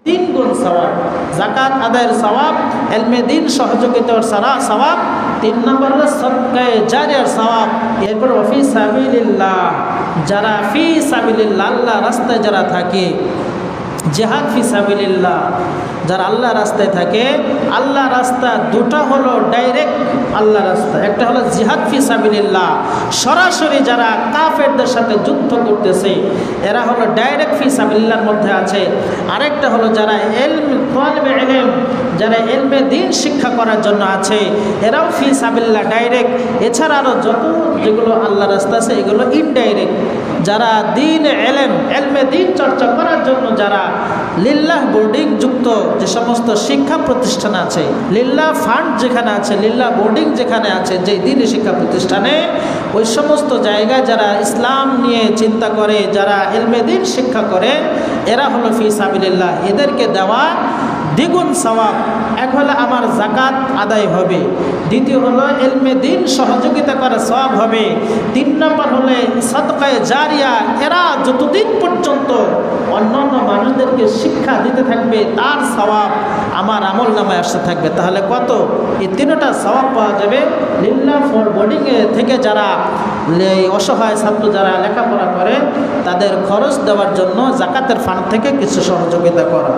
তিন গুণ সওয়াব। যাকাত আদায়ের সওয়াব, ইলমে দ্বীন সহযোগিতার সওয়াব, 3 নম্বর হলো সদকায়ে জারিয়ার সওয়াব। এরপর ফি সাবিলিল্লাহ, যারা ফি সাবিলিল্লাহ আল্লাহ রাস্তায় যারা থাকে, জিহাদ ফি সাবিলিল্লাহ, যারা আল্লাহ রাস্তায় থাকে। আল্লাহ রাস্তা দুটা হলো ডাইরেক্ট আল্লাহ রাস্তা, একটা হলো জিহাদ ফি সাবিলিল্লাহ, সরাসরি যারা কাফেরদের সাথে যুদ্ধ করতেছে এরা হলো ডাইরেক্ট ফি সাবিলিল্লাহর মধ্যে আছে। আরেকটা হলো যারা তালিবে ইলম, যারা ইলমে দ্বীন শিক্ষা করার জন্য আছে, এরাও ফি সাবিলিল্লাহ ডাইরেক্ট। এছাড়া আরও যত যেগুলো আল্লাহ রাস্তা আছে এগুলো ইনডাইরেক্ট। যারা দ্বীন ইলম, ইলমে দ্বীন চর্চা করার জন্য যারা লিল্লাহ বোর্ডিং যুক্ত যে সমস্ত শিক্ষা প্রতিষ্ঠান আছে, লিল্লাহ ফান্ড যেখানে আছে, লিল্লাহ বোর্ডিং যেখানে আছে, যে দ্বীনি শিক্ষা প্রতিষ্ঠানে, ওই সমস্ত জায়গায় যারা ইসলাম নিয়ে চিন্তা করে, যারা ইলমে দ্বীন শিক্ষা করে, এরা হলো ফি সাবিলিল্লাহ। এদেরকে দেওয়া দ্বিগুণ সওয়াব। এক হলো আমার যাকাত আদায় হবে, দ্বিতীয় হলো ইলমে দ্বীন সহযোগিতা করার সওয়াব হবে, 3 নম্বর হলে সদকায়ে জারিয়া, এরা যতদিন পর্যন্ত অন্যান্য মানুষদেরকে শিক্ষা দিতে থাকবে তার সওয়াব আমার আমল নামায় আসতে থাকবে। তাহলে কত? এই 3টা সওয়াব পাওয়া যাবে লিল্লাহ ফর বোর্ডিংয়ে থেকে। যারা অসহায় ছাত্র যারা লেখাপড়া করে তাদের খরচ দেওয়ার জন্য যাকাতের ফান্ড থেকে কিছু সহযোগিতা করা।